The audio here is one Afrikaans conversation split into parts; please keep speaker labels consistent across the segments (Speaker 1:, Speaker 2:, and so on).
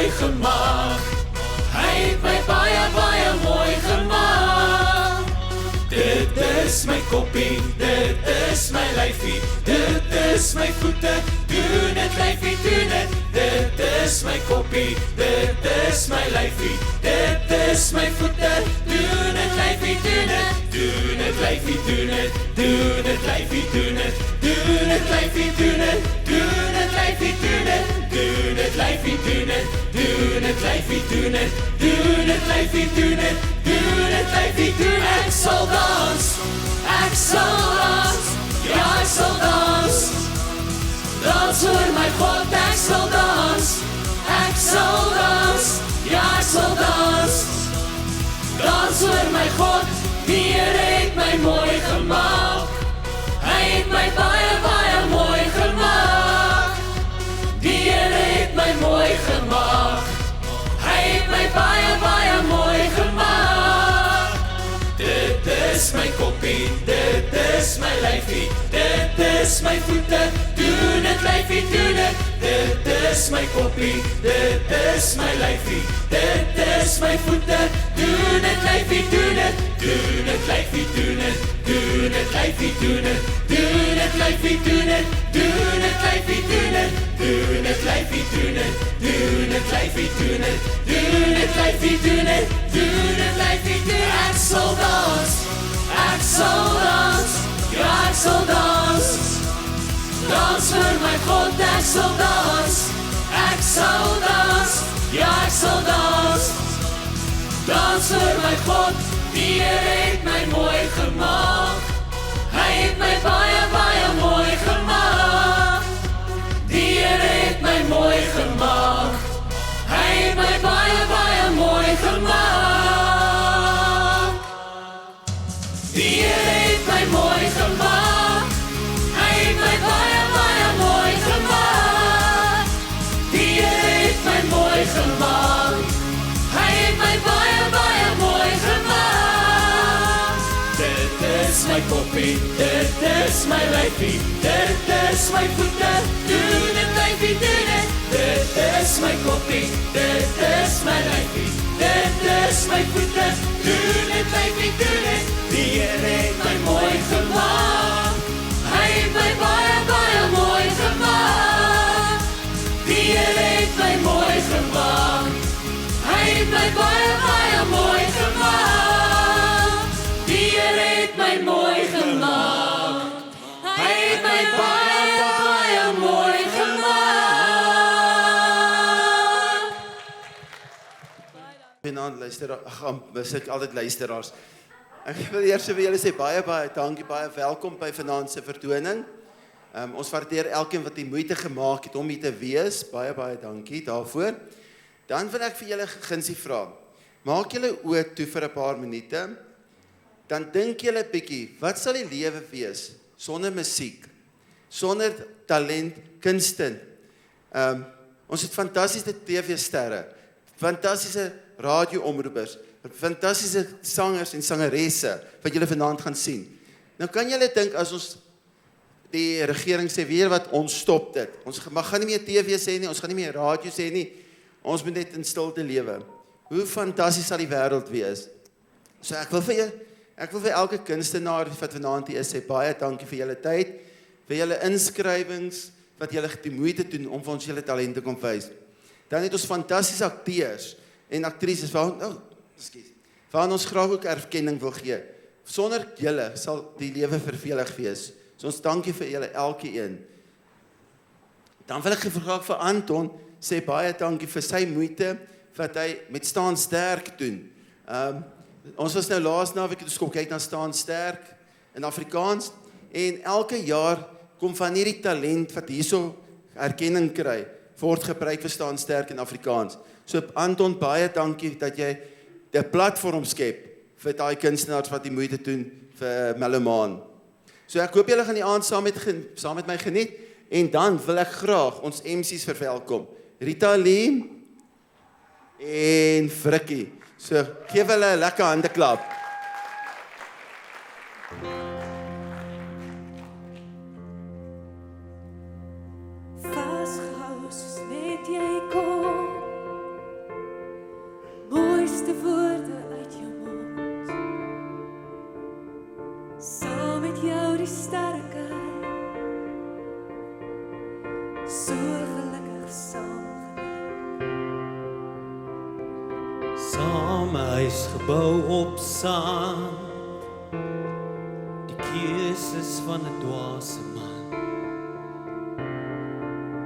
Speaker 1: mooi gemaak. Hy het my baie, baie mooi gemaak. Dit is my koppie, dit is my lyfie, dit is my voete, doen het lyfie, doen het. Dit is my koppie, dit is my lyfie, dit is my voete, doen het lyfie, doen het. Doen het lyfie, doen het, doen het lyfie, doen het. Doen het lyfie, doen het, doen het lyfie, doen het. Doen het lyfie, doen het, doen het lyfie, doen het. Doen het lyfie, doen het, doen het lyfie, doen het. Ek sal dans, ja ek sal dans. Dans oor my God, ek sal dans. Ek sal dans, ja ek sal dans. Dans oor my God, die Here het my mooi gemaak. Hy het my baie, baie mooi gemaak. Die Here het my mooi gemaak. Hy het my baie, baie mooi gemaak. Dit is my koppie, dit is my lyfie, dit is my voete, doen het lyfie, doen het. Dit is my koppie, dit is my lyfie, dit is my voete, doen het lyfie, doen het. Doen het lyfie, doen het, doen het lyfie, doen het. Doen het lyfie, doen het, doen het lyfie, doen het. Doen het lyfie, doen het, doen het lyfie, doen het. Doen het lyfie, doen het, doen het lyfie, doen het. Ek sal dans, ja ek sal dans. Dans vir my God, ek sal dans. Ek sal dans, ja ek sal dans. Dans vir my God, die Here het my mooi gemaak. Hy het my baie, baie mooi gemaak. Die Here het my mooi gemaak. Hy het my baie, baie mooi gemaak. Die Here het my mooi gemaak. Hy het my baie, baie mooi gemaak. Die Here het my mooi gemaak. Hy het my baie, baie mooi gemaak. Dit is my koppie, dit is my lyfie, dit is my voete, doen het lyfie, doen het. Dit is my koppie, dit is my lyfie, dit is my voete, doen het lyfie, doen het. Die Here het my mooi gemaak. Hy het my baie, baie mooi gemaak. Die Here het my mooi gemaak. Hy het my baie, baie mooi gemaak. Die Here het my mooi gemaak. Hy het my baie, baie mooi gemaak.
Speaker 2: Vanaand luisteraars, ek altyd luisteraars. Ek wil eers vir julle sê baie dankie, baie welkom by vanaand se vertoning. Ons waardeer elkeen wat die moeite gemaak het om hier te wees. Baie dankie daarvoor. Dan wil ek vir julle gunsie vra. Maak julle oë toe vir 'n paar minute. Dan dink julle bietjie, wat sal die lewe wees sonder musiek, sonder talent, kunste? Ons het fantastiese TV-sterre, fantastiese radio-omroepers, fantastiese sangers en sangeresse wat julle vanaand gaan sien. Nou kan julle dink as ons die regering sê weer wat ons stop dit. Ons gaan nie meer TV sê nie, ons gaan nie meer radio sê nie. Ons moet net in stilte lewe. Hoe fantasties sal die wêreld wees? So ek wil vir elke kunstenaar wat vanaand hier is sê baie dankie vir julle tyd, vir julle inskrywings wat julle die moeite doen om vir ons julle talente kom wys. Dan het ons fantastiese akteurs en aktrises waaraan ons graag ook erkenning wil gee. Sonder julle sal die lewe vervelig wees. So ons dankie vir julle elkeen. Dan wil ek graag vir Anton sê baie dankie vir sy moeite wat hy met Staan Sterk doen. Ons was nou laas naweek het ons kom kyk na Staan Sterk in Afrikaans en elke jaar kom van hierdie talent wat hierso erkenning kry word gebruik vir Staan Sterk in Afrikaans. So Anton, baie dankie dat jy 'n platform skep vir daai kunstenaars wat die moeite doen vir Melomaan. So ek hoop julle gaan die aand saam met my geniet en dan wil ek graag ons MC's verwelkom. Rita Lee en Frikkie. So geef hulle 'n lekker handeklap.
Speaker 3: Vasgehou soos net jy kon.
Speaker 1: saam.
Speaker 3: Saam huis gebou op sand. Die keuses van 'n dwaase man.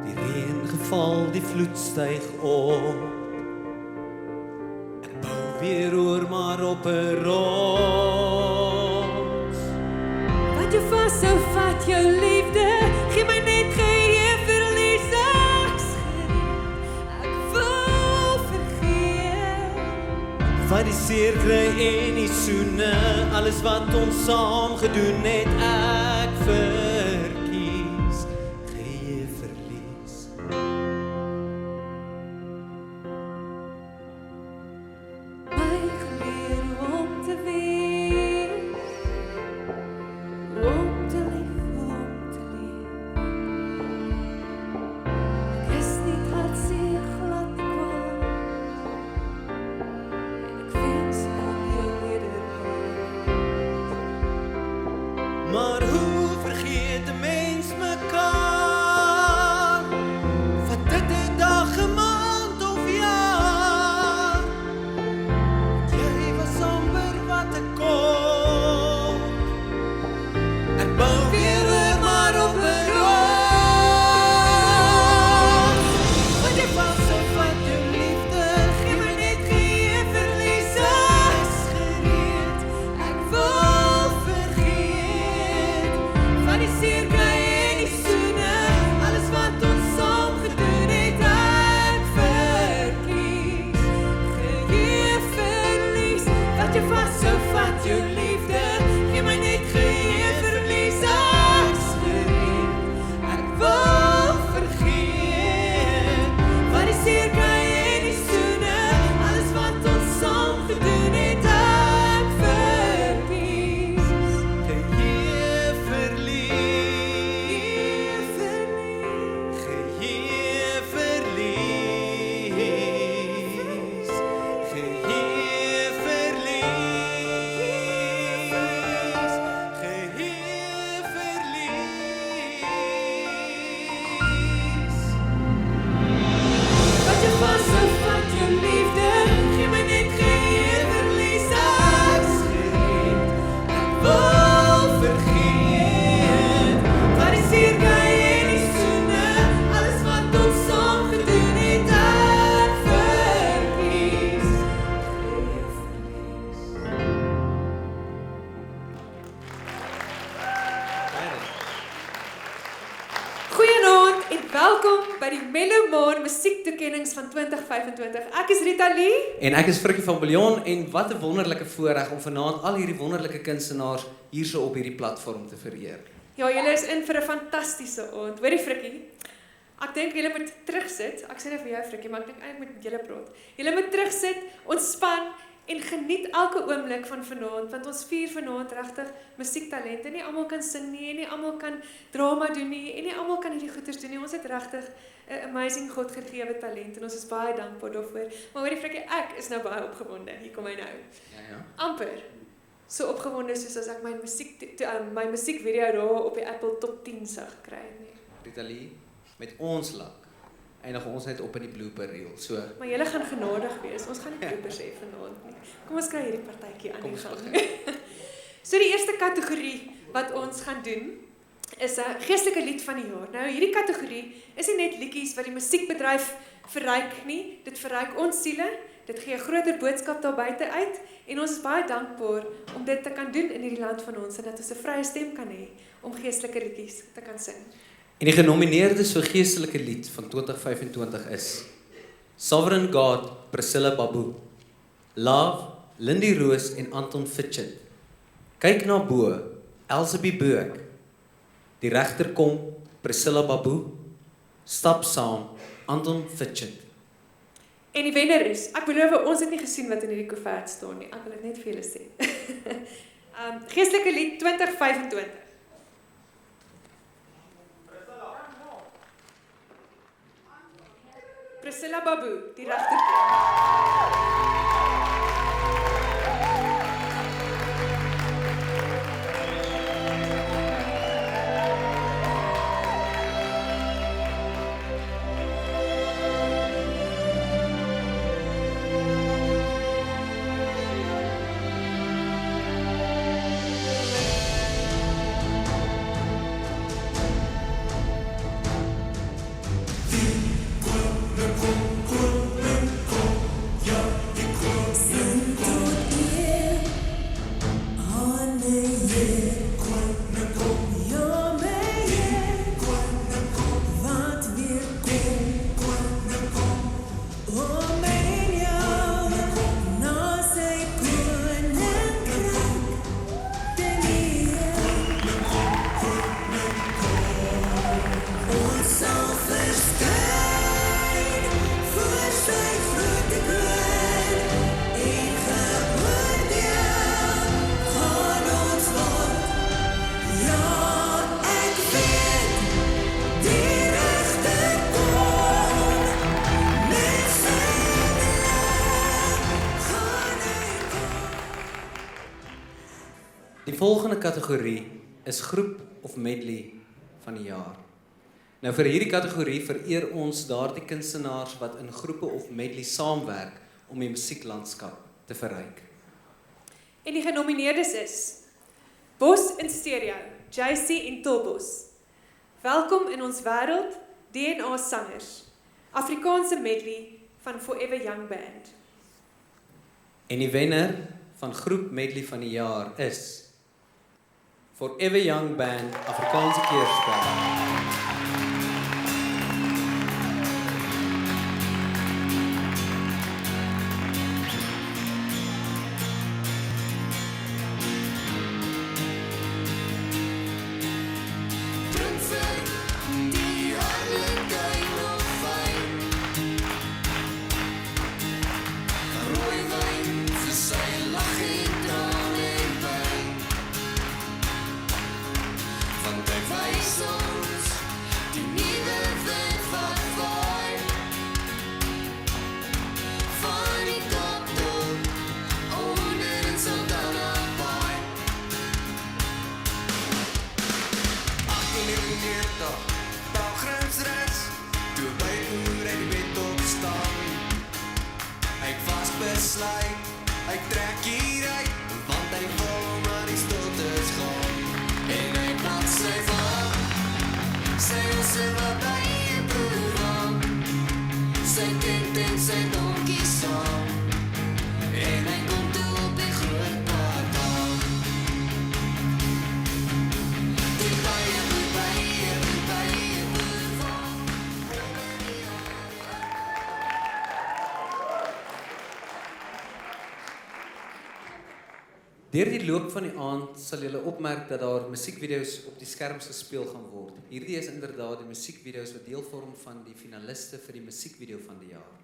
Speaker 3: Die reën geval, die vloed styg op. Ek bou weer oor maar op 'n rots.
Speaker 1: Wat jou vashou, vat jou liefde, gee my net geheue verlies, ek's gereed, ek wil vergeet.
Speaker 3: Wat die seer kry en die soene, alles wat ons saam gedoen het, ek verkies, geheue verlies.
Speaker 1: My geleer om te wees, om te lief, om te leef. Ek is nie hartseer, glad nie kwaad, en ek wens ek kan jou wederhaal.
Speaker 3: Maar hoe vergeet 'n mens mekaar? Wat dit 'n dag, 'n maand of jaar. Jy was amper wat ek kon. Ek bou weer oor maar op 'n rots. Wat jy vashou, vat jou liefde, gee my net geheue verlies, ek's gereed,
Speaker 1: Ek wil vergeet, van die seer kry en die soene, alles wat ons saam gedoen het, ek verkies, geheue verlies. Wat jou vashou, vat jou liefde, gee my net geheue verlies, ek's gereed, ek wil vergeet, van die seer kry en die soene, alles wat ons saam gedoen het, ek verkies,
Speaker 3: geheue verlies.
Speaker 1: verlies.
Speaker 3: Geheue verlies. Geheue verlies. Geheue verlies.
Speaker 1: Wat jou vashou, vat jou liefde, gee my net geheue verlies, ek's gereed, ek wil vergeet, van die seer kry en die soene, alles wat ons saam gedoen het, ek verkies, geheue verlies. Goeienaand en welkom by die Melomaan musiektoekennings van 2025. Ek is Rita Lee.
Speaker 3: En ek is Frikkie van Biljon en wat 'n wonderlike voorreg om vanaand al hierdie wonderlike kunstenaars hierso op hierdie platform te vereer.
Speaker 1: Ja, julle is in vir 'n fantastiese aand. Hoorie Frikkie? Ek dink julle moet terugsit. Ek sê net vir jou Frikkie, maar ek dink eintlik moet julle praat. Julle moet terugsit, ontspan en geniet elke oomblik van vanaand, want ons vier vanaand regtig musiektalente. Nie almal kan sing nie, en nie almal kan drama doen nie, en nie almal kan hierdie goeters doen nie. Ons het regtig 'n amazing God gegewe talent en ons is baie dankbaar daarvoor. Maar hoorie Frikkie, ek is nou baie opgewonde. Hier kom hy nou.
Speaker 3: Ja.
Speaker 1: Amper so opgewonde soos as ek my my musiekvideo daar op die Apple Top 10 sou gekry het nie.
Speaker 3: Rita Lee, met ons lak eindig ons net op in die blooper reel. So,
Speaker 1: Maar julle gaan genadig wees. Ons gaan nie bloopers hê vanaand nie. Kom ons kry hierdie partytjie aan
Speaker 3: kom
Speaker 1: die
Speaker 3: ons
Speaker 1: gang.
Speaker 3: begin.
Speaker 1: So die eerste kategorie wat ons gaan doen is 'n geestelike lied van die jaar. Nou hierdie kategorie is nie net liedjies wat die musiekbedryf verryk nie, dit verryk ons siele, dit gee 'n groter boodskap daar buite uit en ons is baie dankbaar om dit te kan doen in hierdie land van ons en dat ons 'n vrye stem kan hê om geestelike liedjies te kan sing.
Speaker 3: En die genomineerdes vir geestelike lied van 2025 is Sovereign God, Priscilla Babu, Love, Lindy Roos en Anton Fitchet. Kyk na bo, Elsabie Boek. Die regter kom, Priscilla Babu. Stap saam, Anton Fitchet.
Speaker 1: En die wenner is, ek beloof ons het nie gesien wat in hierdie koevert staan nie. Ek wil dit net vir julle sê. Geestelike lied 2025. Priscilla Babu, die regter kom.
Speaker 3: Die volgende kategorie is groep of medley van die jaar. Nou vir hierdie kategorie vereer ons daardie kunstenaars wat in groepe of medley saamwerk om die musieklandskap te verryk.
Speaker 4: En die genomineerdes is Bos in Stereo, JC en Tolbos. Welkom in ons wêreld, DNA Sangers, Afrikaanse medley van Forever Young Band.
Speaker 3: En die wenner van groep medley van die jaar is Forever Young Band, Afrikaanse keerspel.
Speaker 5: Ek trek hieruit, want hy wil maar die stiltes gaan. En hy plat sy van, sy osse wat by die boer van, sy tent en sy donkie saam, en hy kom toe op die groot pad aan. Die baie boer van,
Speaker 3: Deur die loop van die aand sal julle opmerk dat daar musiekvideo's op die skerms gespeel gaan word. Hierdie is inderdaad die musiekvideo's wat deel vorm van die finaliste vir die musiekvideo van die jaar.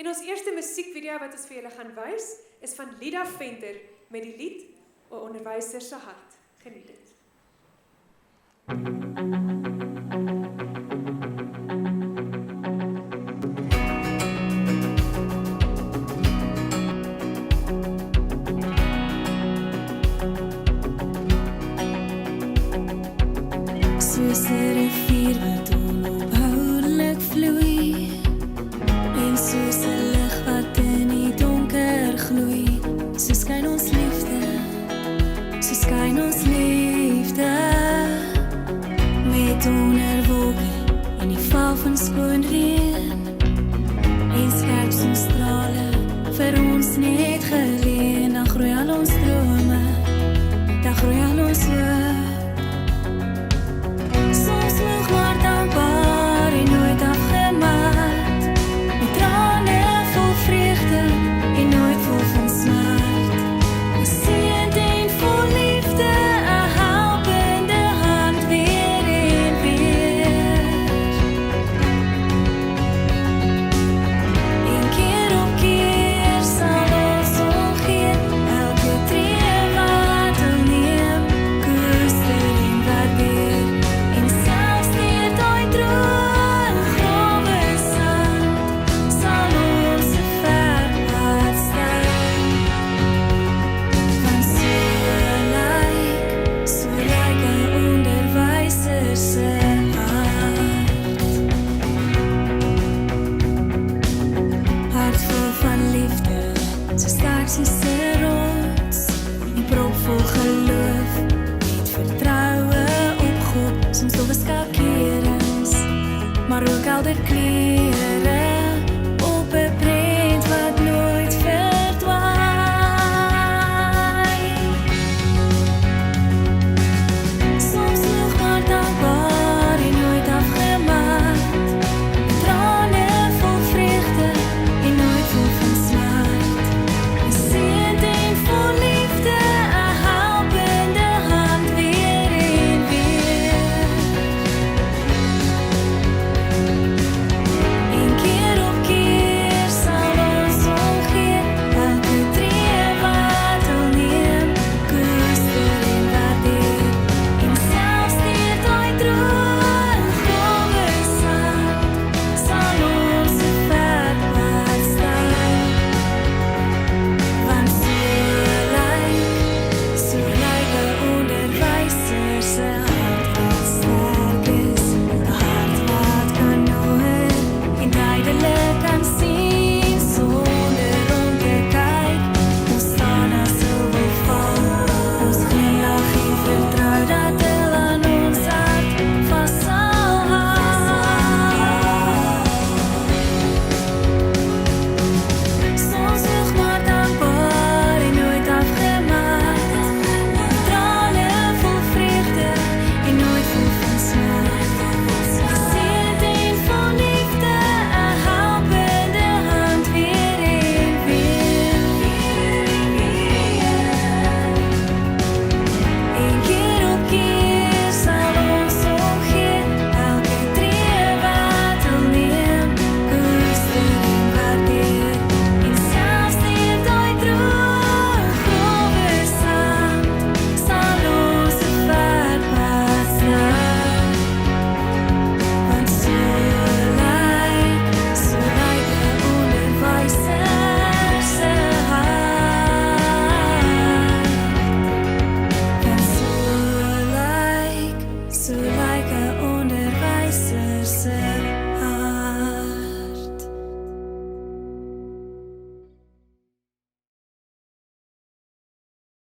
Speaker 4: En ons eerste musiekvideo wat ons vir julle gaan wys, is van Lida Venter met die lied 'O Onderwyser se Hart. Geniet dit.
Speaker 6: Soos 'n rivier wat onophoudelijk vloei, en soos 'n lig wat in die donker gloei, so skyn ons liefde, so skyn ons liefde, met onderwolke en die val van skoon reën, en skerp son strale vir ons net geleen, dan groei al ons drome, dan groei al ons hoop. Soms moeg maar dankbaar en nooit afgemaakt, met trane vol vreugde en nooit vol van smart. Geseend en vol liefde, 'n helpende hand weer en weer. En keer op keer sal ons omgee, elke tree wat ons neem, koester en waardeer. En selfs deur daai droë grawe sand, sal ons 'n ver pad stap. Want so lyk 'n onderwyser se hart. Hart vol van liefde, so sterk soos 'n rots, en propvol geloof, met vertroue op God, soms dowwe skakerings, maar ook helder kleur.